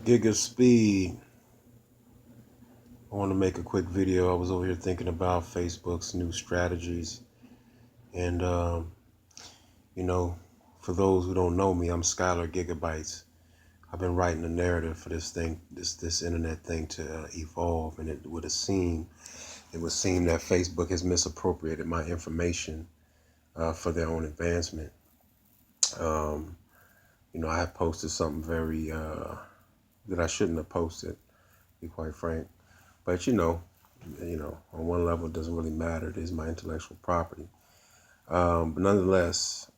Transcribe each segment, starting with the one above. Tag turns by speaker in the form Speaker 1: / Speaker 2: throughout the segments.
Speaker 1: Giga speed. I want to make a quick video. I was over here thinking about Facebook's new strategies. And, you know, for those who don't know me, I'm Skylar Gigabytes. I've been writing the narrative for this thing, this internet thing to evolve. And it would seem that Facebook has misappropriated my information for their own advancement. Um, I have posted something very that I shouldn't have posted, to be quite frank. But on one level, it doesn't really matter. It is my intellectual property. But nonetheless,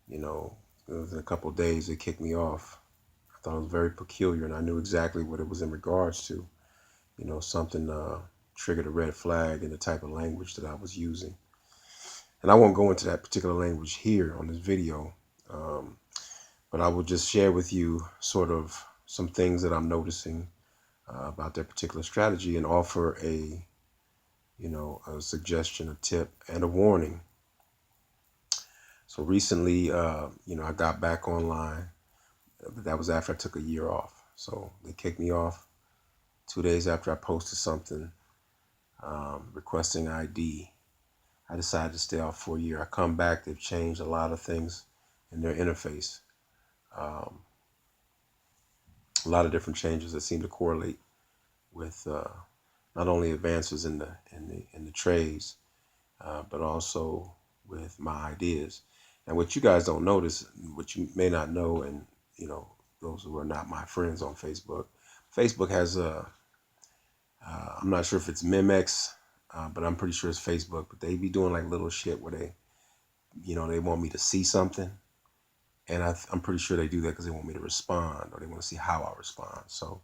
Speaker 1: within a couple of days, it kicked me off. I thought it was very peculiar, and I knew exactly what it was in regards to. Something triggered a red flag in the type of language that I was using. And I won't go into that particular language here on this video, but I will just share with you sort of some things that I'm noticing about that particular strategy and offer a suggestion, a tip, and a warning. So recently, I got back online, but that was after I took a year off. So they kicked me off 2 days after I posted something requesting ID. I decided to stay off for a year. I come back, they've changed a lot of things in their interface. A lot of different changes that seem to correlate with not only advances in the trades, but also with my ideas. And what you guys don't notice, what you may not know, and those who are not my friends on Facebook has I'm not sure if it's Memex, but I'm pretty sure it's Facebook. But they be doing like little shit where they want me to see something, and I'm pretty sure they do that because they want me to respond, or they want to see how I respond. So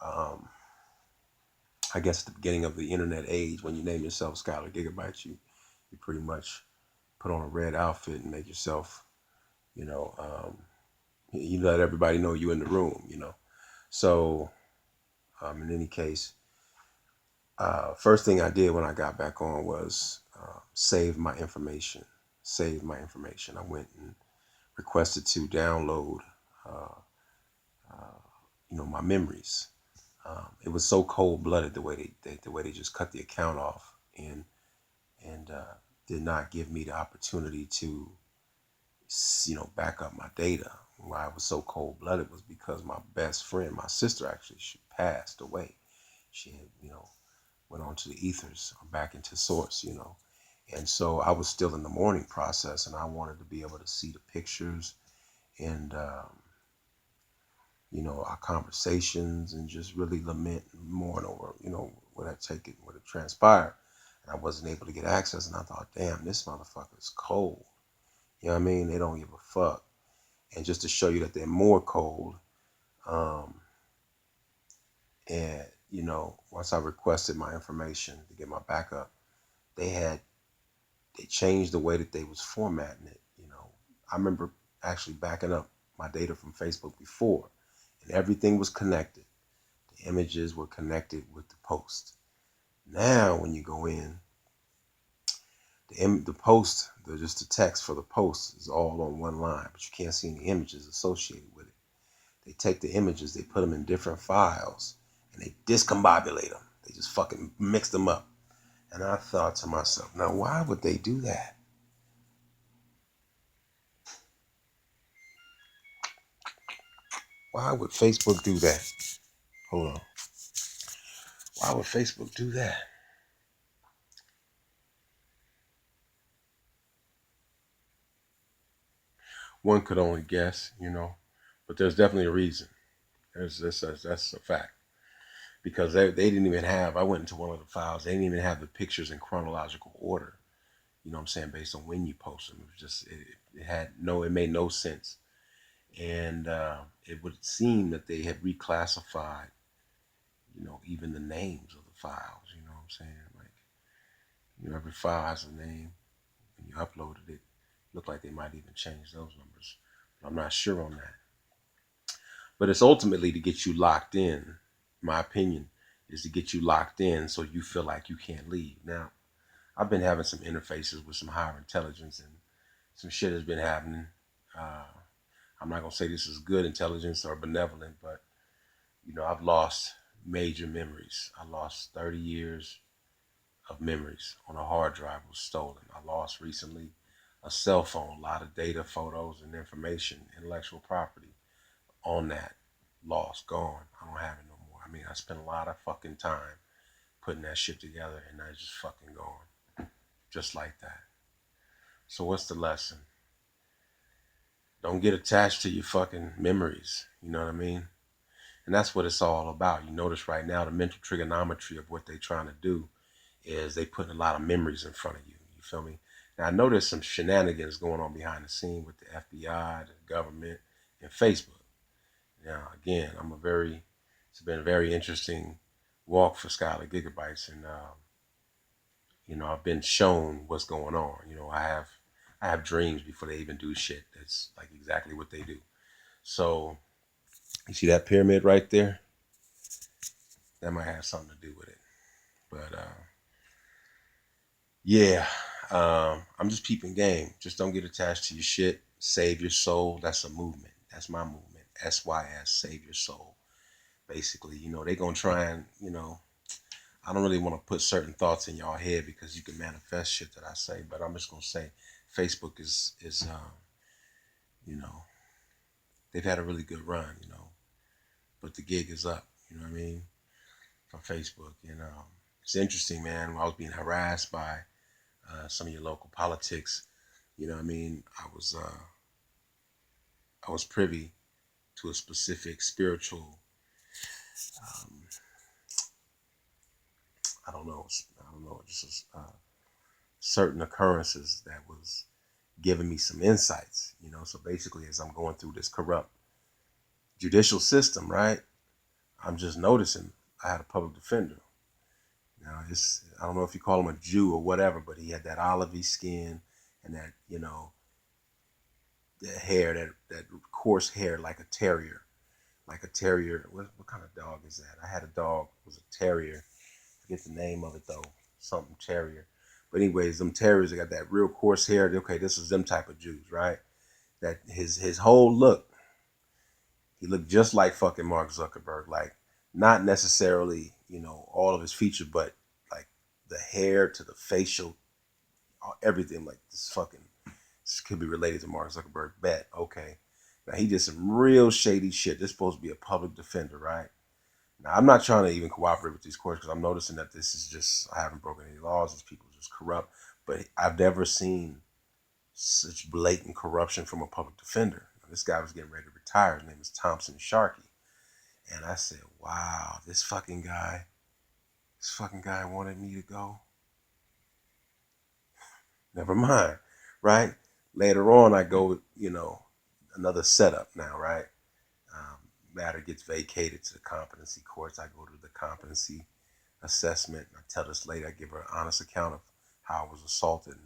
Speaker 1: I guess at the beginning of the internet age, when you name yourself Skylar Gigabytes, you pretty much put on a red outfit and make yourself, you let everybody know you in the room, So in any case, first thing I did when I got back on was save my information. Save my information. I went and requested to download, my memories. It was so cold-blooded the way they just cut the account off and did not give me the opportunity to back up my data. Why I was so cold-blooded was because my best friend, my sister, actually, she passed away. She had went on to the ethers or back into source, and so I was still in the mourning process, and I wanted to be able to see the pictures and our conversations, and just really lament and mourn over what had transpired. And I wasn't able to get access, and I thought, damn, this motherfucker is cold. You know what I mean? They don't give a fuck. And just to show you that they're more cold, and once I requested my information to get my backup, they changed the way that they was formatting it. I remember actually backing up my data from Facebook before, and everything was connected. The images were connected with the post. Now, when you go in, the post, just the text for the post is all on one line, but you can't see any images associated with it. They take the images, they put them in different files, and they discombobulate them. They just fucking mix them up. And I thought to myself, now why would they do that? Why would Facebook do that? Hold on. Why would Facebook do that? One could only guess, but there's definitely a reason. That's a fact. Because they didn't even have, I went into one of the files, they didn't even have the pictures in chronological order. You know what I'm saying? Based on when you post them. It was just, it made no sense. And it would seem that they had reclassified, even the names of the files. You know what I'm saying? Like, every file has a name. When you uploaded it, looked like they might even change those numbers. But I'm not sure on that. But it's ultimately to get you locked in. My opinion is to get you locked in so you feel like you can't leave. Now, I've been having some interfaces with some higher intelligence, and some shit has been happening. I'm not gonna say this is good intelligence or benevolent, but I've lost major memories. I lost 30 years of memories on a hard drive was stolen. I lost recently a cell phone, a lot of data, photos, and information, intellectual property on that. Lost, gone. I don't have it no more. I mean, I spent a lot of fucking time putting that shit together and now it's just fucking gone. Just like that. So what's the lesson? Don't get attached to your fucking memories. You know what I mean? And that's what it's all about. You notice right now the mental trigonometry of what they're trying to do is they putting a lot of memories in front of you. You feel me? Now I know there's some shenanigans going on behind the scene with the FBI, the government, and Facebook. Now again, it's been a very interesting walk for Skylar Gigabytes, and I've been shown what's going on. I have dreams before they even do shit. That's like exactly what they do. So you see that pyramid right there? That might have something to do with it. But yeah, I'm just peeping game. Just don't get attached to your shit. Save your soul. That's a movement. That's my movement. SYS, save your soul. Basically, they gonna try and, I don't really want to put certain thoughts in y'all head because you can manifest shit that I say, but I'm just gonna say Facebook is you know, they've had a really good run, but the gig is up, you know what I mean? From Facebook. And it's interesting, man. When I was being harassed by some of your local politics, you know what I mean? I was privy to a specific spiritual, um, I don't know, just certain occurrences that was giving me some insights, So basically, as I'm going through this corrupt judicial system, right? I'm just noticing I had a public defender. Now, I don't know if you call him a Jew or whatever, but he had that olivey skin and that, that hair, that coarse hair like a terrier. Like a terrier. What kind of dog is that? I had a dog. It was a terrier. I forget the name of it though. Something terrier. But anyways, them terriers, they got that real coarse hair. Okay, this is them type of Jews, right? That his whole look, he looked just like fucking Mark Zuckerberg. Like, not necessarily, all of his features, but like the hair to the facial, everything. Like, this could be related to Mark Zuckerberg. Bet. Okay. Now, he did some real shady shit. This is supposed to be a public defender, right? Now, I'm not trying to even cooperate with these courts because I'm noticing that this is just, I haven't broken any laws. These people are just corrupt. But I've never seen such blatant corruption from a public defender. This guy was getting ready to retire. His name is Thompson Sharkey. And I said, wow, this fucking guy wanted me to go. Never mind, right? Later on, I go, another setup now, right? Matter gets vacated to the competency courts. I go to the competency assessment. I tell this lady, I give her an honest account of how I was assaulted and,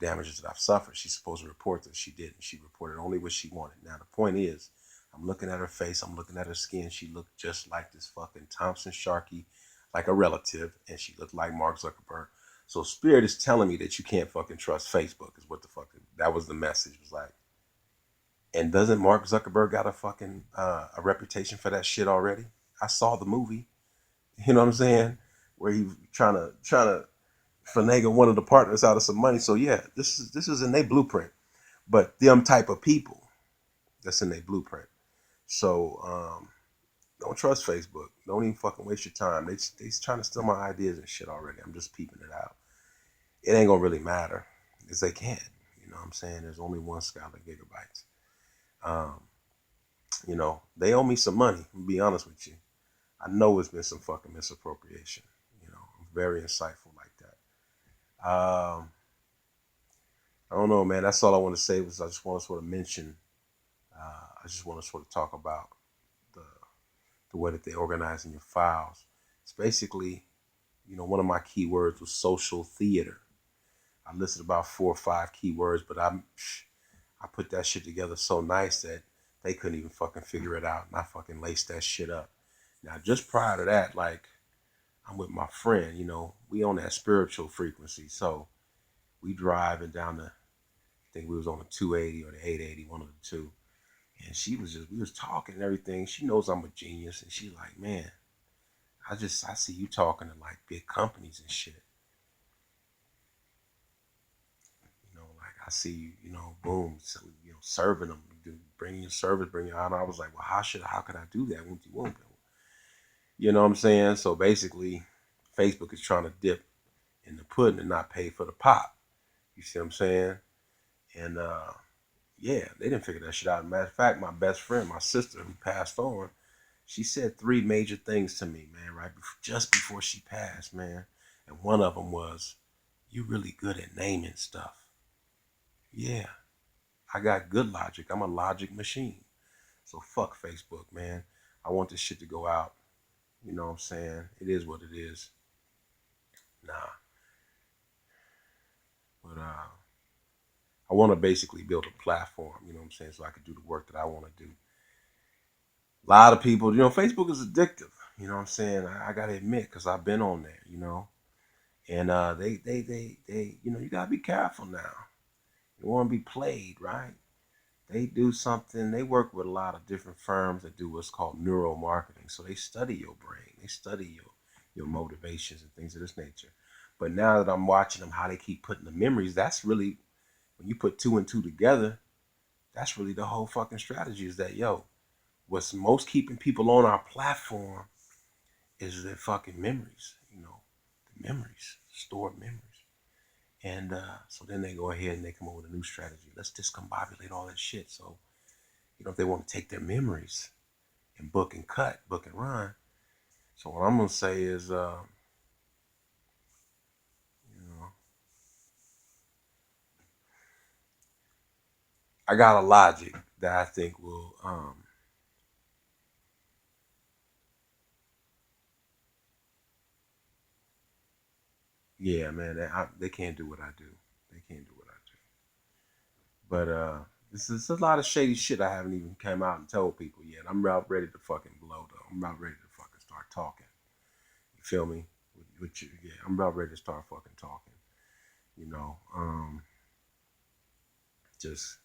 Speaker 1: damages that I've suffered. She's supposed to report this. She didn't. She reported only what she wanted. Now, the point is, I'm looking at her face. I'm looking at her skin. She looked just like this fucking Thompson Sharkey, like a relative, and she looked like Mark Zuckerberg. So Spirit is telling me that you can't fucking trust Facebook is what the fuck, that was the message. It was like, and doesn't Mark Zuckerberg got a fucking, a reputation for that shit already? I saw the movie, you know what I'm saying? Where he trying to finagle one of the partners out of some money. So yeah, this is in their blueprint. But them type of people, that's in their blueprint. So don't trust Facebook. Don't even fucking waste your time. They trying to steal my ideas and shit already. I'm just peeping it out. It ain't gonna really matter because they can't. You know what I'm saying? There's only one Skylar Gigabytes. Um, they owe me some money. To be honest with you, I know it's been some fucking misappropriation. I'm very insightful like that. I don't know, man. That's all I want to say. I just want to sort of mention. I just want to sort of talk about the the way that they organize in your files. It's basically, one of my keywords was social theater. I listed about 4 or 5 keywords, but I put that shit together so nice that they couldn't even fucking figure it out, and I fucking laced that shit up. Now, just prior to that, like, I'm with my friend, we on that spiritual frequency, so we driving down I think we was on the 280 or the 880, one of the two. And we was talking and everything. She knows I'm a genius, and she's like, man, I see you talking to like big companies and shit. Like I see you, boom, so, serving them, bringing your service, bringing your honor. I was like, well, how could I do that? Won't you won't? You know what I'm saying? So basically, Facebook is trying to dip in the pudding and not pay for the pop. You see what I'm saying? And yeah, they didn't figure that shit out. Matter of fact, my best friend, my sister who passed on, she said three major things to me, man, just before she passed, man. And one of them was, you really good at naming stuff. Yeah, I got good logic. I'm a logic machine. So fuck Facebook, man. I want this shit to go out. You know what I'm saying? It is what it is. Nah. But I want to basically build a platform, you know what I'm saying, so I can do the work that I want to do. A lot of people, Facebook is addictive. You know what I'm saying? I got to admit, because I've been on there, And they, you got to be careful now. You want to be played, right? They do something, they work with a lot of different firms that do what's called neuromarketing. So they study your brain, they study your motivations and things of this nature. But now that I'm watching them, how they keep putting the memories, that's really, when you put two and two together, that's really the whole fucking strategy is that, what's most keeping people on our platform is their fucking memories, the memories, stored memories. And so then they go ahead and they come up with a new strategy. Let's discombobulate all that shit. So, if they want to take their memories and book and cut, book and run. So what I'm gonna say is, you know, I got a logic that I think will, yeah, man, they can't do what I do. They can't do what I do. But this is a lot of shady shit I haven't even come out and told people yet. I'm about ready to fucking blow though. I'm about ready to fucking start talking. You feel me? With you, yeah. I'm about ready to start fucking talking. You know, just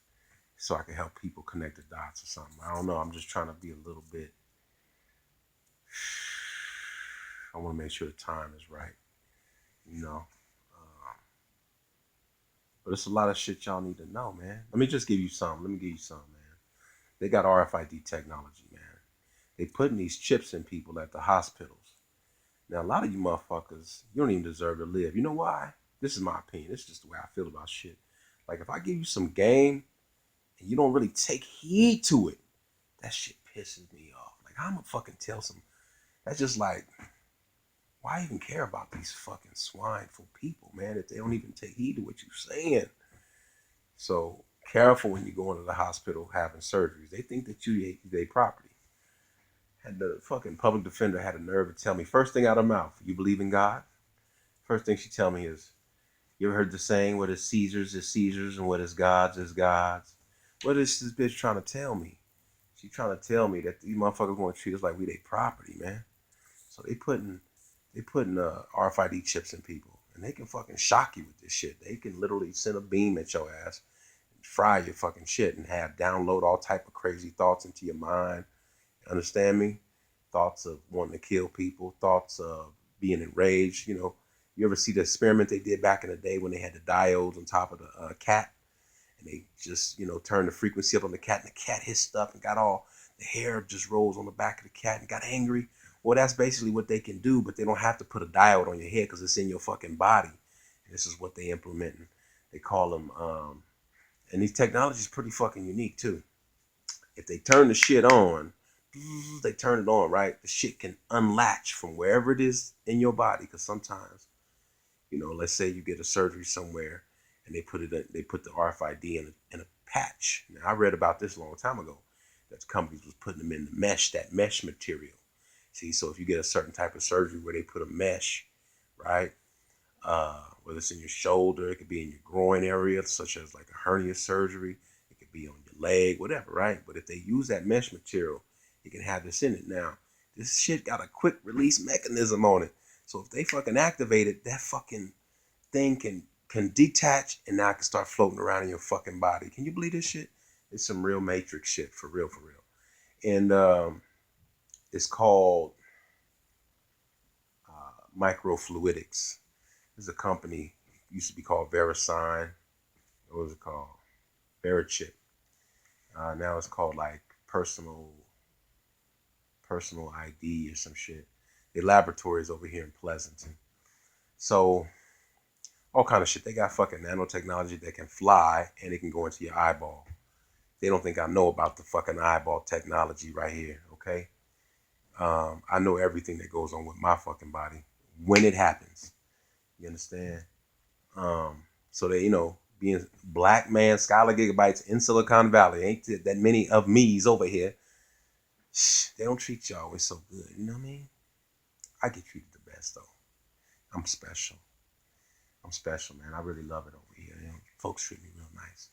Speaker 1: so I can help people connect the dots or something. I don't know. I'm just trying to be a little bit. I want to make sure the time is right. You know. But it's a lot of shit y'all need to know, man. Let me just give you some. Let me give you some, man. They got RFID technology, man. They putting these chips in people at the hospitals. Now, a lot of you motherfuckers, you don't even deserve to live. You know why? This is my opinion. This is just the way I feel about shit. Like, if I give you some game and you don't really take heed to it, that shit pisses me off. Like, I'm gonna fucking tell some. That's just like, why even care about these fucking swineful people, man, if they don't even take heed to what you're saying? So careful when you go into the hospital having surgeries. They think that you they property. And the fucking public defender had a nerve to tell me, first thing out of her mouth, you believe in God? First thing she tell me is, you ever heard the saying, what is Caesar's is Caesar's and what is God's is God's? What is this bitch trying to tell me? She trying to tell me that these motherfuckers want to treat us like we they property, man. So they putting RFID chips in people, and they can fucking shock you with this shit. They can literally send a beam at your ass, and fry your fucking shit, and have download all type of crazy thoughts into your mind. Understand me? Thoughts of wanting to kill people, thoughts of being enraged. You ever see the experiment they did back in the day when they had the diodes on top of the cat, and they just turned the frequency up on the cat, and the cat hissed up and got all the hair just rose on the back of the cat and got angry. Well, that's basically what they can do, but they don't have to put a diode on your head because it's in your fucking body. And this is what they implementing. They call them, and these technologies pretty fucking unique too. If they turn the shit on, they turn it on, right? The shit can unlatch from wherever it is in your body. Because sometimes, let's say you get a surgery somewhere, and they put the RFID in a patch. Now, I read about this a long time ago. That companies was putting them in that mesh material. See, so if you get a certain type of surgery where they put a mesh, right? Whether it's in your shoulder, it could be in your groin area, such as like a hernia surgery. It could be on your leg, whatever, right? But if they use that mesh material, it can have this in it. Now, this shit got a quick release mechanism on it. So if they fucking activate it, that fucking thing can detach and now it can start floating around in your fucking body. Can you believe this shit? It's some real Matrix shit for real, for real. And it's called Microfluidics. It's a company. It used to be called VeriSign. What was it called? Verichip. Now it's called like personal ID or some shit. The laboratory is over here in Pleasanton. So all kind of shit. They got fucking nanotechnology that can fly and it can go into your eyeball. They don't think I know about the fucking eyeball technology right here, okay? I know everything that goes on with my fucking body when it happens. You understand? So they, being black man, Scholar Gigabytes in Silicon Valley, ain't that many of me's over here. They don't treat you always so good. You know what I mean? I get treated the best though. I'm special. I'm special, man. I really love it over here. Folks treat me real nice.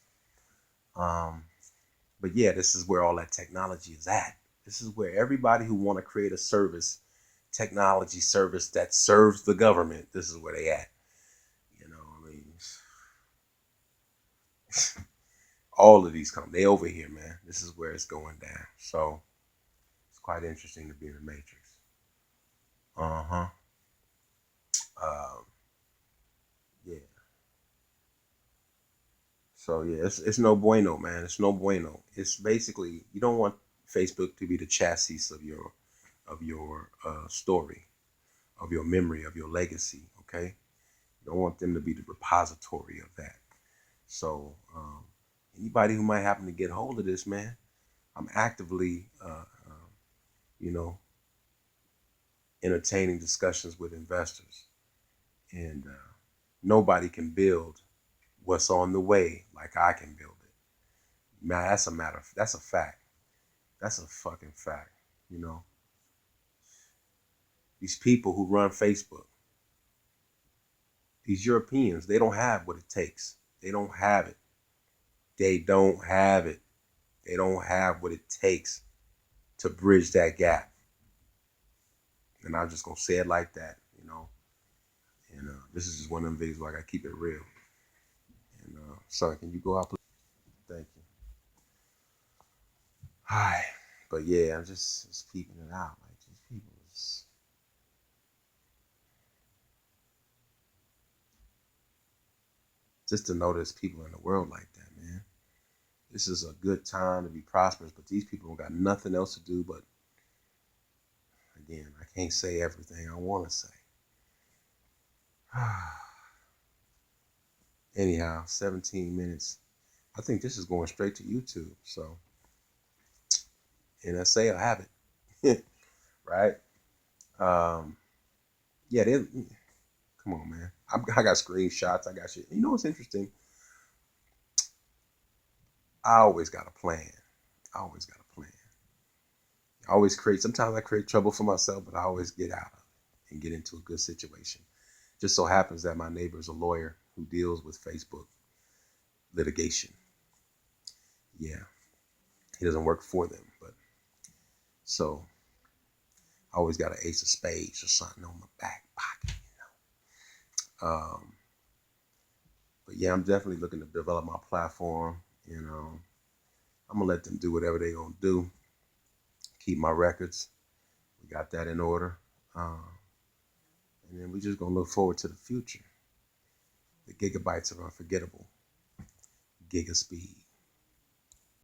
Speaker 1: But yeah, this is where all that technology is at. This is where everybody who want to create a service, technology service that serves the government, this is where they at. I mean, all of these they over here, man. This is where it's going down. So it's quite interesting to be in the Matrix. Uh-huh. Um, yeah. So yeah, it's no bueno, man. It's no bueno. It's basically you don't want Facebook to be the chassis of your story, of your memory, of your legacy. Okay, you don't want them to be the repository of that. So anybody who might happen to get hold of this, man, I'm actively, you know, entertaining discussions with investors, and nobody can build what's on the way like I can build it. Man, that's a fact. That's a fucking fact. You know, these people who run Facebook, these Europeans, they don't have what it takes. They don't have it. They don't have it. They don't have what it takes to bridge that gap. And I'm just gonna say it like that. And this is just one of them videos where I gotta keep it real. And sorry, can you go out, please? Thank you. Hi. But yeah, I'm just keeping it out. Like these people just to know there's people in the world like that, man. This is a good time to be prosperous, but these people don't got nothing else to do but again, I can't say everything I wanna say. Anyhow, 17 minutes. I think this is going straight to YouTube. So and I say I have it. Right? Um, yeah, come on, man. I got screenshots. I got shit. You know what's interesting? I always got a plan. I always got a plan. I always create. Sometimes I create trouble for myself, but I always get out of it and get into a good situation. Just so happens that my neighbor is a lawyer who deals with Facebook litigation. Yeah, he doesn't work for them, but so I always got an ace of spades or something on my back pocket. But yeah, I'm definitely looking to develop my platform. I'm gonna let them do whatever they gonna do. Keep my records. We got that in order. Um, and then we just gonna look forward to the future. The gigabytes are unforgettable. Giga speed.